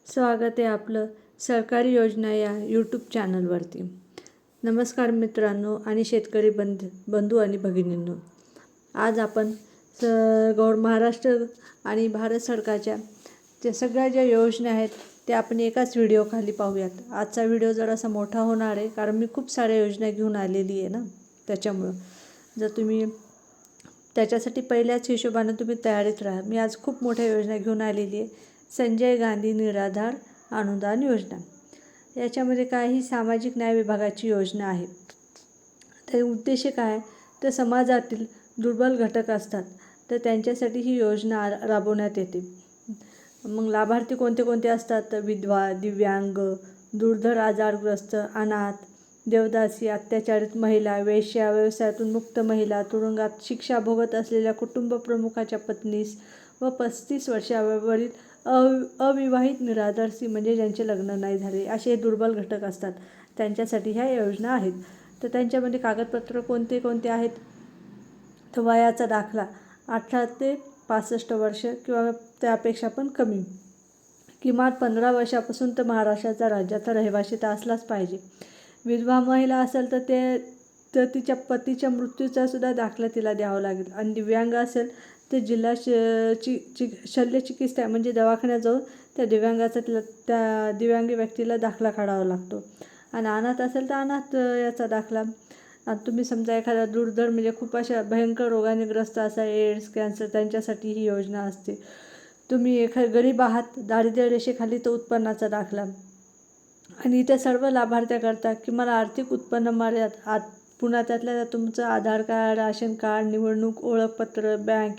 स्वागत आहे आपलं सरकारी योजना या यूट्यूब चॅनलवरती. नमस्कार मित्रांनो आणि शेतकरी बंधू आणि भगिनींनो. आज आपण महाराष्ट्र आणि भारत सरकारच्या त्या सगळ्या ज्या योजना आहेत त्या आपण एकाच व्हिडिओखाली पाहूयात. आजचा व्हिडिओ जरासा मोठा होणार आहे कारण मी खूप साऱ्या योजना घेऊन आलेली आहे ना, त्याच्यामुळं जर तुम्ही त्याच्यासाठी पहिल्याच हिशोबानं तुम्ही तयारीत राहा. मी आज खूप मोठ्या योजना घेऊन आलेली आहे. संजय गांधी निराधार अनुदान योजना. याच्यामध्ये काही सामाजिक न्याय विभागाची योजना आहे. तर उद्देश काय, तर समाजातील दुर्बल घटक असतात तर त्यांच्यासाठी ही योजना राबवण्यात येते. मग लाभार्थी कोणते कोणते असतात, तर विधवा, दिव्यांग, दुर्धर, आजारग्रस्त, अनाथ, देवदासी, अत्याचारित महिला, वेश्या, व्यवसायातून मुक्त महिला, तुरुंगात शिक्षा भोगत असलेल्या कुटुंब प्रमुखाच्या पत्नीस व 35 वर्षावरील अविवाहित निराधारसी म्हणजे ज्यांचे लग्न नाही झाले असे दुर्बल घटक असतात त्यांच्यासाठी ह्या योजना आहेत. तर त्यांच्यामध्ये कागदपत्र कोणते कोणते आहेत, तर वयाचा दाखला 18 ते 65 वर्ष किंवा त्यापेक्षा पण कमी, किमान 15 वर्षापासून तर महाराष्ट्राचा राज्याचा रहिवासी तर असलाच पाहिजे. विधवा महिला असेल तर तिच्या पतीच्या मृत्यूचा सुद्धा दाखला तिला द्यावा लागेल. आणि दिव्यांग असेल तर जिल्हा शल्यचिकित्सा म्हणजे दवाखान्यात जाऊन त्या त्या दिव्यांग व्यक्तीला दाखला काढावा लागतो. आणि अनाथ असेल तर अनाथ याचा दाखला. आणि तुम्ही समजा एखादा दुर्धर म्हणजे खूप अशा भयंकर रोगाने ग्रस्त असा एड्स, कॅन्सर, त्यांच्यासाठी ही योजना असते. तुम्ही गरीब आहात, दारिद्र्य रेषेखाली, तर उत्पन्नाचा दाखला. आणि इथे सर्व लाभार्थ्याकरता किमान आर्थिक उत्पन्न मर्यादा पुन्हा त्यातल्या तुमचं आधार कार्ड, राशन कार्ड, निवडणूक ओळखपत्र, बँक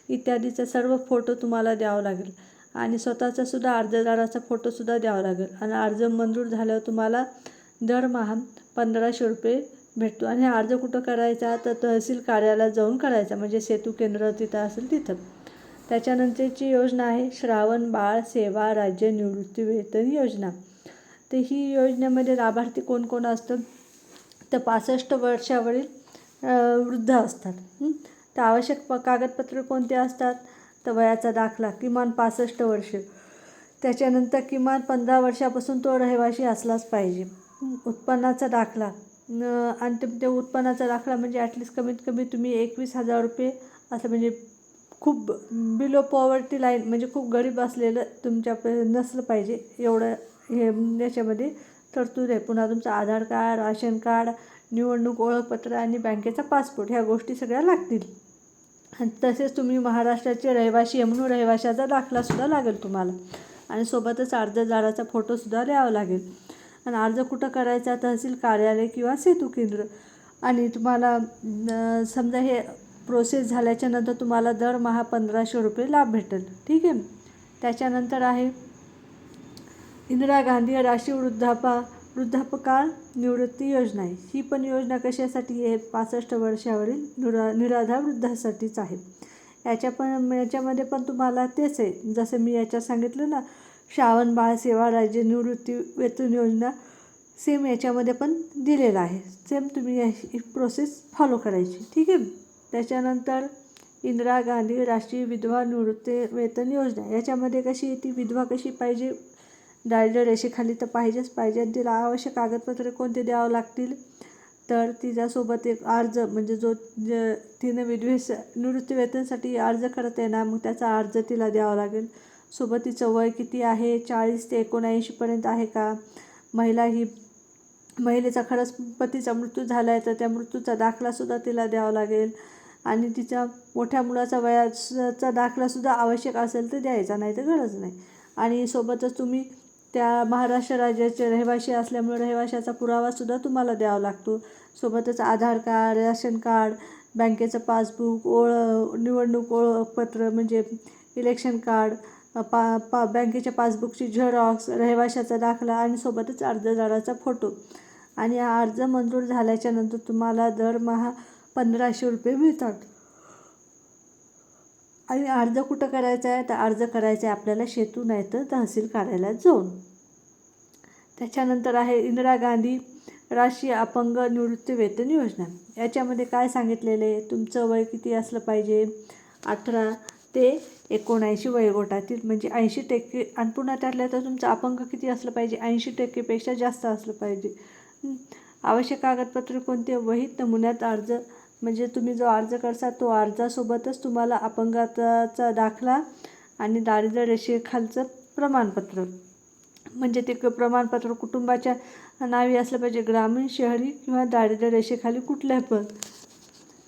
इत्यादीचा सर्व फोटो तुम्हाला द्यावा लागेल. आणि स्वतःचा सुद्धा अर्जदाराचा फोटोसुद्धा द्यावा लागेल. आणि अर्ज मंजूर झाल्यावर तुम्हाला दरमहा 1500 रुपये भेटतो. आणि हा अर्ज कुठं करायचा, तर तहसील कार्यालयात जाऊन करायचा, म्हणजे सेतू केंद्र तिथं असेल तिथं. त्याच्यानंतरची योजना आहे श्रावण बाळ सेवा राज्य निवृत्तीवेतन योजना. तर ही योजनेमध्ये लाभार्थी कोण कोण असतं, तर 65 वर्षावरील वृद्ध असतात. तर आवश्यक कागदपत्र कोणते असतात, तर वयाचा दाखला किमान 65 वर्ष, त्याच्यानंतर किमान 15 वर्षापासून तो रहिवासी असलाच पाहिजे. उत्पन्नाचा दाखला आणि ते उत्पन्नाचा दाखला म्हणजे ॲटलिस्ट कमीत कमी तुम्ही 21,000 रुपये असं, म्हणजे खूप बिलो पॉवर्टी लाईन म्हणजे खूप गरीब असलेलं तुमच्याकडे नसलं पाहिजे, एवढं हे याच्यामध्ये तरतूद आहे. पुन्हा तुमचं आधार कार्ड, राशन कार्ड, निवडणूक ओळखपत्र आणि बँकेचा पासपोर्ट ह्या गोष्टी सगळ्या लागतील. आणि तसेच तुम्ही महाराष्ट्राचे रहिवासी आहे म्हणून रहिवाशाचा दाखलासुद्धा लागेल तुम्हाला. आणि सोबतच अर्जदाराचा फोटोसुद्धा द्यावा लागेल. आणि अर्ज कुठं करायचा, तहसील कार्यालय किंवा सेतू केंद्र. आणि तुम्हाला समजा हे प्रोसेस झाल्याच्यानंतर तुम्हाला दरमहा 1500 रुपये लाभ भेटेल. ठीक आहे. त्याच्यानंतर आहे इंदिरा गांधी राष्ट्रीय वृद्धापकाळ निवृत्ती योजना आहे. ही पण योजना कशासाठी आहे, 65 वर्षावरील निराधार वृद्धासाठीच आहे. याच्यामध्ये पण तुम्हाला तेच आहे, जसं मी याच्यात सांगितलं ना, श्रावण बाळ सेवा राज्य निवृत्ती वेतन योजना, सेम याच्यामध्ये पण दिलेलं आहे. सेम तुम्ही ही प्रोसेस फॉलो करायची. ठीक आहे. त्याच्यानंतर इंदिरा गांधी राष्ट्रीय विधवा निवृत्ती वेतन योजना. याच्यामध्ये कशी आहे, ती विधवा कशी पाहिजे, दारिद्र्य रेषेखाली तर पाहिजेच पाहिजे. आणि तिला आवश्यक कागदपत्रे कोणते द्यावं लागतील, तर तिच्यासोबत एक अर्ज म्हणजे तिनं निवृत्ती वेतनसाठी अर्ज करत आहे ना, मग त्याचा अर्ज तिला द्यावा लागेल. सोबत तिचं वय किती आहे, 40 ते 79पर्यंत आहे का, महिलेचा खरंच पतीचा मृत्यू झाला आहे तर त्या मृत्यूचा दाखलासुद्धा तिला द्यावा लागेल. आणि तिच्या मोठ्या मुलाचा वयाचा दाखलासुद्धा आवश्यक असेल तर द्यायचा, नाही तर गरज नाही. आणि सोबतच तुम्ही त्या महाराष्ट्र राज्याचे रहिवासी असल्यामुळे रहिवाशाचा पुरावासुद्धा तुम्हाला द्यावा लागतो. सोबतच आधार कार्ड, राशन कार्ड, बँकेचं पासबुक, निवडणूक ओळखपत्र म्हणजे इलेक्शन कार्ड, बँकेच्या पासबुकची झेरॉक्स, रहिवाशाचा दाखला आणि सोबतच अर्जदाराचा फोटो. आणि हा अर्ज मंजूर झाल्याच्यानंतर तुम्हाला दरमहा 1500 रुपये मिळतात. आणि अर्ज कुठं करायचा आहे, तर अर्ज करायचा आहे आपल्याला सेतू नाही तर तहसील कार्यालयात जाऊन. त्याच्यानंतर आहे इंदिरा गांधी राष्ट्रीय अपंग निवृत्ती वेतन योजना. याच्यामध्ये काय सांगितलेलं आहे, तुमचं वय किती असलं पाहिजे, 18 ते 79 वयोगटातील, म्हणजे 80%. आणि पुन्हा त्यातल्या तर तुमचं अपंग किती असलं पाहिजे, 80%पेक्षा जास्त असलं पाहिजे. आवश्यक कागदपत्रे कोणते? वहीत नमुन्यात अर्ज, म्हणजे तुम्ही जो अर्ज करता तो अर्जासोबतच तुम्हाला अपंगाचा दाखला आणि दारिद्र्य रेषेखालचं प्रमाणपत्र, म्हणजे ते प्रमाणपत्र कुटुंबाच्या नावे असलं पाहिजे, ग्रामीण, शहरी किंवा दारिद्र्य रेषेखाली कुठल्या पण.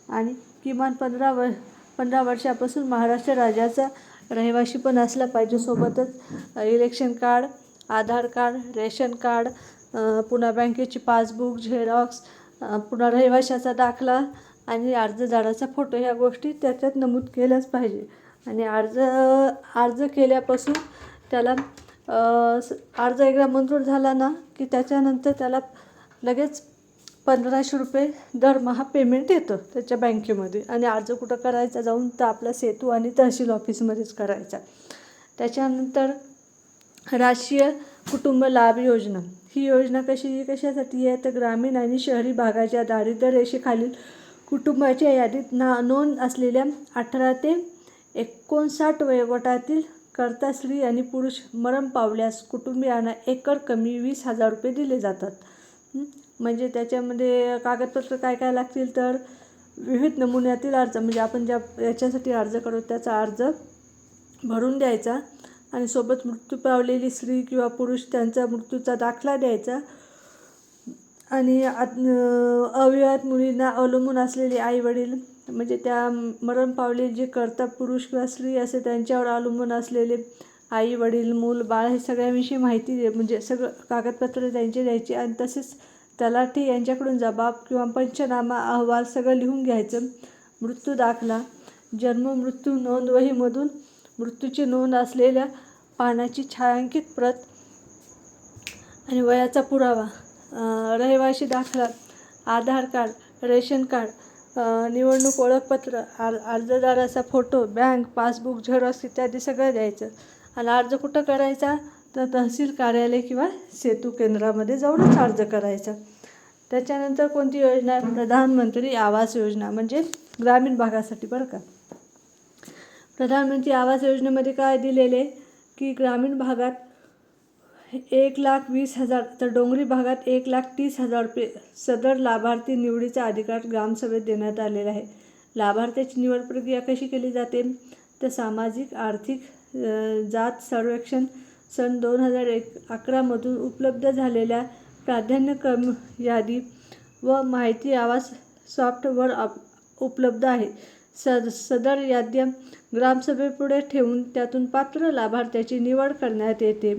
आणि किमान 15 वर्षापासून महाराष्ट्र राज्याचा रहिवासी पण असला पाहिजे. सोबतच इलेक्शन कार्ड, आधार कार्ड, रेशन कार्ड, पुन्हा बँकेची पासबुक झेरॉक्स, पुन्हा रहिवाशाचा दाखला आणि अर्जदाराचा फोटो, ह्या गोष्टी त्याच्यात नमूद केल्याच पाहिजे. आणि अर्ज केल्यापासून त्याला अर्ज एकदा मंजूर झाला ना की त्याच्यानंतर त्याला लगेच 1500 रुपये दरमहा पेमेंट येतं त्याच्या बँकेमध्ये. आणि अर्ज कुठं करायचा? जाऊन तर आपला सेतू आणि तहसील ऑफिसमध्येच करायचा. त्याच्यानंतर राष्ट्रीय कुटुंब लाभ योजना, ही योजना कशासाठी आहे? तर ग्रामीण आणि शहरी भागाच्या दारिद्र्य रेषेखालील कुटुंबाच्या यादीत नोंद असलेल्या 18 ते 59 वयोगटातील करता स्त्री आणि पुरुष मरण पावल्यास कुटुंबियांना एकतर कमी 20,000 रुपये दिले जातात. म्हणजे त्याच्यामध्ये कागदपत्र काय काय लागतील? तर विविध नमुन्यातील अर्ज, म्हणजे आपण ज्या याच्यासाठी अर्ज करू त्याचा अर्ज भरून द्यायचा आणि सोबत मृत्यू पावलेली स्त्री किंवा पुरुष त्यांचा मृत्यूचा दाखला द्यायचा. आणि अविवाहित मुलींना अवलंबून असलेले आईवडील, म्हणजे त्या मरण पावलेले जे करता पुरुष किंवा स्त्री असे त्यांच्यावर अवलंबून असलेले आई वडील, मूल बाळ, हे सगळ्याविषयी माहिती म्हणजे सगळं कागदपत्र त्यांचे द्यायचे. आणि तसेच तलाठी यांच्याकडून जबाब किंवा पंचनामा अहवाल सगळं लिहून घ्यायचं. मृत्यू दाखला, जन्म मृत्यू नोंदवहीमधून मृत्यूची नोंद असलेल्या पानाची छायांकित प्रत आणि वयाचा पुरावा, रहिवासी दाखला, आधार कार्ड, रेशन कार्ड, निवडणूक ओळखपत्र, अर्जदाराचा फोटो, बँक पासबुक झेरॉक्स इत्यादी सगळं द्यायचं. आणि अर्ज कुठं करायचा? तर तहसील कार्यालय किंवा सेतू केंद्रामध्ये जाऊनच अर्ज करायचा. त्याच्यानंतर कोणती योजना आहे? प्रधानमंत्री आवास योजना, म्हणजे ग्रामीण भागासाठी बरं का. प्रधानमंत्री आवास योजनेमध्ये काय दिलेले की ग्रामीण भागात 1,20,000, तर डोंगरी भागात 1,30,000 रुपये सदर लाभार्थी निवडीचा अधिकार ग्रामसभेत देण्यात आलेला आहे. लाभार्थ्याची निवड प्रक्रिया कशी केली जाते? तर सामाजिक आर्थिक जात सर्वेक्षण सन 2011 मधून उपलब्ध झालेल्या प्राधान्यक्रम यादी व माहिती आवास सॉफ्टवेअर उपलब्ध आहे. सदर याद्या ग्रामसभेपुढे ठेवून त्यातून पात्र लाभार्थ्याची निवड करण्यात येते.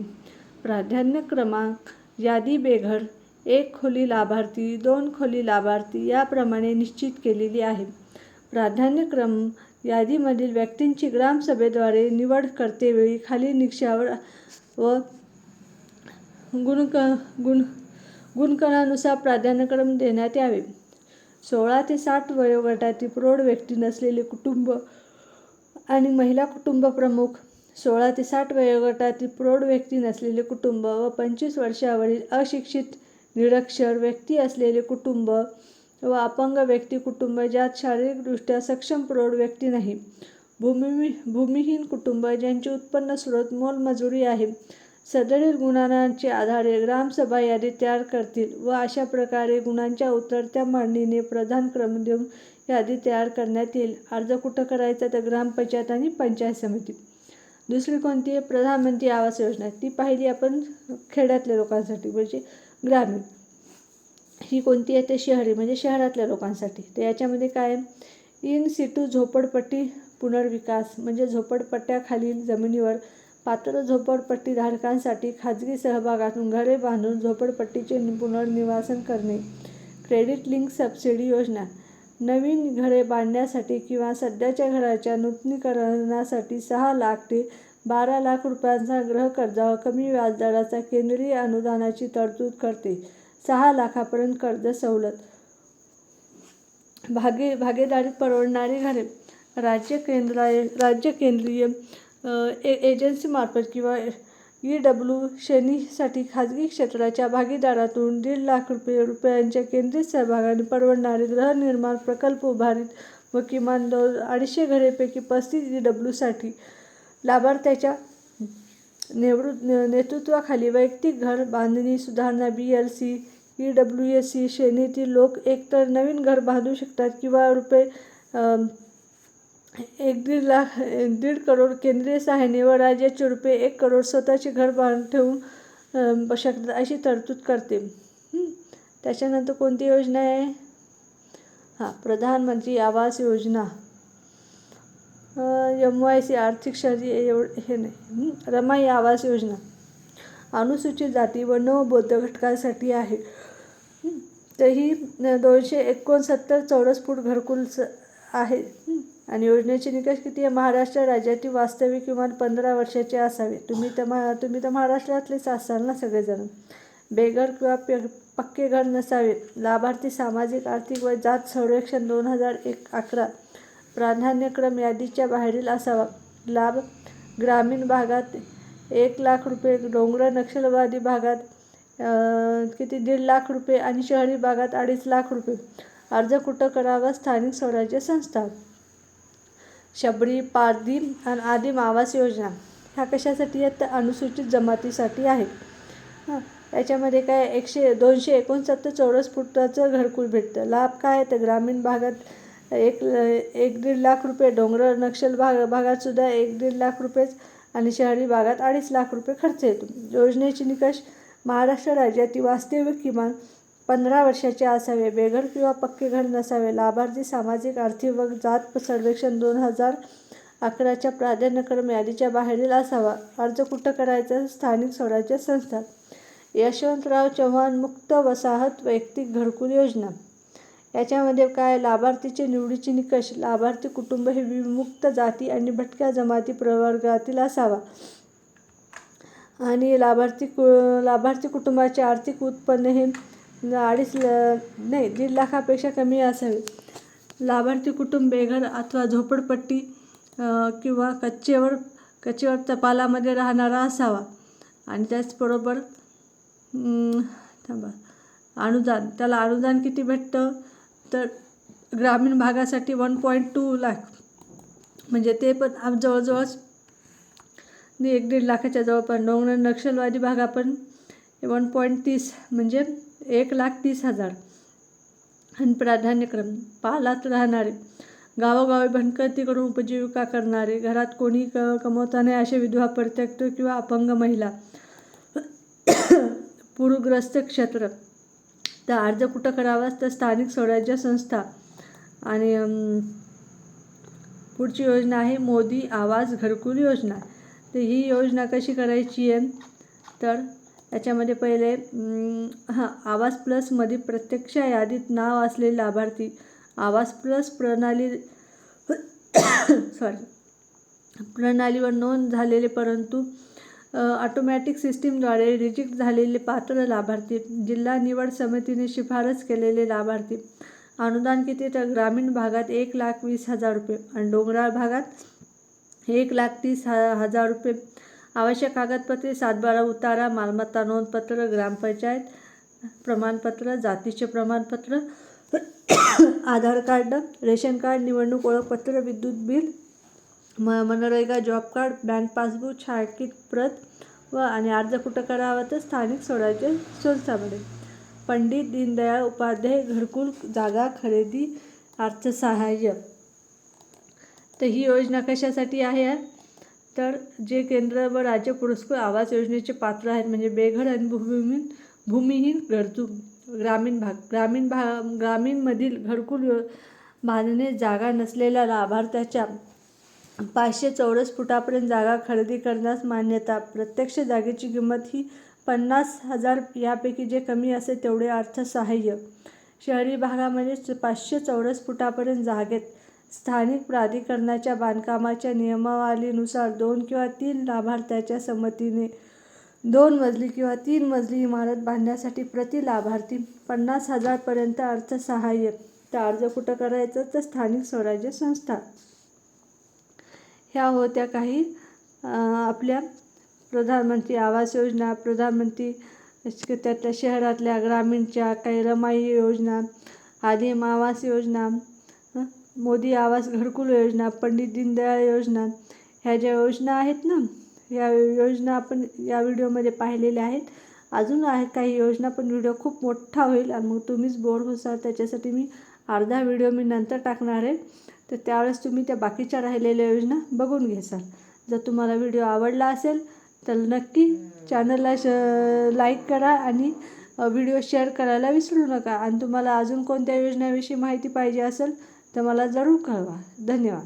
प्राधान्य क्रमांक यादी बेघर, 1 खोली लाभार्थी, 2 खोली लाभार्थी याप्रमाणे निश्चित केलेली आहे. प्राधान्यक्रम यादीमधील व्यक्तींची ग्रामसभेद्वारे निवड करतेवेळी खालील निकषावर व गुणकणानुसार प्राधान्यक्रम देण्यात यावे. 16 ते 60 वयोगटातील प्रौढ व्यक्ती नसलेले कुटुंब आणि महिला कुटुंब प्रमुख, 16 ते 60 वयोगटातील प्रौढ व्यक्ती नसलेले कुटुंब व 25 वर्षावरील अशिक्षित निरक्षर व्यक्ती असलेले कुटुंब व अपंग व्यक्ती कुटुंब ज्यात शारीरिकदृष्ट्या सक्षम प्रौढ व्यक्ती नाही. भूमिहीन कुटुंब ज्यांचे उत्पन्न स्रोत मोलमजुरी आहे. सदरील गुणांच्या आधारे ग्रामसभा यादी तयार करतील व अशा प्रकारे गुणांच्या उतरत्या मांडणीने प्रधान क्रम देऊन यादी तयार करण्यात येईल. अर्ज कुठं करायचा? तर ग्रामपंचायत आणि पंचायत समिती. दुसरी कोणती आहे? प्रधानमंत्री आवास योजना, ती पाहिली आपण खेड्यातल्या लोकांसाठी, म्हणजे ग्रामीण. ही कोणती आहे? ते शहरी, म्हणजे शहरातल्या लोकांसाठी. तर याच्यामध्ये काय? इन सिटू झोपडपट्टी पुनर्विकास, म्हणजे झोपडपट्ट्याखालील जमिनीवर पात्र झोपडपट्टीधारकांसाठी खाजगी सहभागातून घरे बांधून झोपडपट्टीचे पुनर्निवासन करणे. क्रेडिट लिंक सबसिडी योजना, नवीन घरे बांधण्यासाठी किंवा सध्याच्या घराच्या नूतनीकरणासाठी 6 लाख ते 12 लाख रुपयांचा गृहकर्जावर कमी व्याजदराचा केंद्रीय अनुदानाची तरतूद करते. 6 लाखापर्यंत कर्ज सवलत. भागीदारीत परवडणारी घरे, राज्य केंद्रीय एजन्सीमार्फत किंवा EW श्रेणीसाठी खाजगी क्षेत्राच्या भागीदारातून 1.5 लाख रुपयांच्या केंद्रीय सहभागाने परवडणारे गृहनिर्माण प्रकल्प उभारीत व किमान 250 घरेपैकी 35 EWसाठी लाभार्थ्याच्या नेतृत्वाखाली वैयक्तिक घर बांधणी सुधारणा BLC EWSC श्रेणीतील लोक एकतर नवीन घर बांधू शकतात किंवा ₹1.5 करोड केंद्रीय सहाय्याने व राज्याचे ₹1 करोड स्वतःचे घर ठेवून शकतात अशी तरतूद करते. त्याच्यानंतर कोणती योजना आहे? प्रधानमंत्री आवास योजना. MYC आर्थिक शहरी हे नाही. रमाई आवास योजना अनुसूचित जाती व नवबौद्ध घटकांसाठी आहे. तर ही 269 चौरस फूट घरकुल आहे. आणि योजनेचे निकष किती आहे? महाराष्ट्र राज्यातील वास्तविक किमान 15 वर्षाचे असावे. तुम्ही तर महाराष्ट्रातलेच असाल ना सगळेजण. बेघर किंवा पक्के घर नसावे. लाभार्थी सामाजिक आर्थिक व जात सर्वेक्षण 2011 प्राधान्यक्रम यादीच्या बाहेरील असावा. लाभ ग्रामीण भागात ₹1,00,000, डोंगराळ नक्षलवादी भागात किती ₹1,50,000 आणि शहरी भागात ₹2,50,000. अर्ज कुठं करावा? स्थानिक स्वराज्य संस्था. शबरी, पारधी आणि आदिम आवास योजना ह्या कशासाठी आहेत? तर अनुसूचित जमातीसाठी आहेत. याच्यामध्ये काय 269 चौरस फुटाचं घरकुल भेटतं. लाभ काय? तर ग्रामीण भागात ₹1,50,000, डोंगराळ नक्षल भागात सुद्धा ₹1,50,000 आणि शहरी भागात ₹2,50,000 खर्च येतो. योजनेचे निकष महाराष्ट्र राज्यातील वास्तविक किमान 15 वर्षाचे असावे. बेघर किंवा पक्के घर नसावे. लाभार्थी सामाजिक आर्थिक व जात सर्वेक्षण 2011च्या प्राधान्यक्रम यादीच्या बाहेरील असावा. अर्ज कुठं करायचा? स्थानिक स्वराज्य संस्था. यशवंतराव चव्हाण मुक्त वसाहत वैयक्तिक घरकुल योजना. याच्यामध्ये काय? लाभार्थीचे निवडीचे निकष. लाभार्थी कुटुंब हे विमुक्त जाती आणि भटक्या जमाती प्रवर्गातील असावा. आणि लाभार्थी कुटुंबाचे आर्थिक उत्पन्न हे 1.5 लाखापेक्षा कमी असावे. लाभार्थी कुटुंब बेघर अथवा झोपडपट्टी किंवा कच्चेवर टपालामध्ये राहणारा असावा. आणि त्याचबरोबर अनुदान. त्याला अनुदान किती भेटतं? तर ग्रामीण भागासाठी 1.2 लाख, म्हणजे ते पण जवळजवळच 1.5 लाखाच्या जवळपास. डोंगराळ नक्षलवादी भागा पण 1.30 म्हणजे 1,30,000. आणि प्राधान्यक्रम पालात राहणारे, गावोगावी भटकंती करून उपजीविका करणारे, घरात कोणी कमवता नाही असे विधवा, परित्यक्त किंवा अपंग महिला, पूरग्रस्त क्षेत्र. तर अर्ज कुठं करावा? तर स्थानिक स्वराज्य संस्था. आणि पुढची योजना आहे मोदी आवास घरकुल योजना. तर ही योजना कशी करायची आहे? तर याच्यामध्ये पहिले आवास प्लसमध्ये प्रत्यक्ष यादीत नाव असलेले लाभार्थी आवास प्लस प्रणालीवर नोंद झालेले परंतु ऑटोमॅटिक सिस्टीमद्वारे रिजेक्ट झालेले पात्र लाभार्थी, जिल्हा निवड समितीने शिफारस केलेले लाभार्थी. अनुदान किती? तर ग्रामीण भागात ₹1,20,000 आणि डोंगराळ भागात ₹1,30,000. आवश्यक कागदपत्रे: 7/12 उतारा, मालमत्ता नोंदपत्र, ग्रामपंचायत प्रमाणपत्र, जातीचे प्रमाणपत्र, आधार कार्ड, रेशन कार्ड, निवडणूक ओळखपत्र, विद्युत bill, MNREGA job card, bank passbook, छायांकित प्रत आणि अर्ज कुठं करावा? तर स्थानिक स्वराज्य संस्थांमध्ये. पंडित दीनदयाळ उपाध्याय घरकुल जागा खरेदी अर्थसहाय्य. तर ही योजना कशासाठी आहे? तर जे केंद्र व राज्य पुरस्कृत आवास योजनेचे पात्र आहेत, म्हणजे बेघर आणि भूमिहीन गरजू ग्रामीणमधील घरकुल बांधणे जागा नसलेल्या लाभार्थ्याच्या 500 चौरस फुटापर्यंत जागा खरेदी करण्यास मान्यता. प्रत्यक्ष जागेची किंमत ही 50,000 यापैकी जे कमी असेल तेवढे अर्थसहाय्य. शहरी भागामध्ये 500 चौरस फुटापर्यंत जागेत स्थानिक प्राधिकरणाच्या बांधकामाच्या नियमावलीनुसार 2 किंवा 3 लाभार्थ्याच्या संमतीने 2 मजली किंवा 3 मजली इमारत बांधण्यासाठी प्रति लाभार्थी 50,000 पर्यंत अर्थसहाय्य. तर अर्ज कुठं करायचं? तर स्थानिक स्वराज्य संस्था. ह्या होत्या काही आपल्या प्रधानमंत्री आवास योजना, प्रधानमंत्री त्यातल्या शहरातल्या ग्रामीणच्या, काही रमाई योजना, आदिम आवास योजना, मोदी आवास घरकुल योजना, पंडित दीनदयाळ योजना, ह्या ज्या योजना आहेत ना, या योजना आपण या व्हिडिओमध्ये पाहिलेल्या आहेत. अजून आहे काही योजना, पण व्हिडिओ खूप मोठा होईल आणि मग तुम्हीच बोर होसाल. त्याच्यासाठी मी अर्धा व्हिडिओ नंतर टाकणार आहे. तर त्यावेळेस तुम्ही त्या बाकीच्या राहिलेल्या योजना बघून घेसाल. जर तुम्हाला व्हिडिओ आवडला असेल तर नक्की चॅनलला लाईक करा आणि व्हिडिओ शेअर करायला विसरू नका. आणि तुम्हाला अजून कोणत्या योजनेविषयी माहिती पाहिजे असेल तर मला जरूर कळवा. धन्यवाद.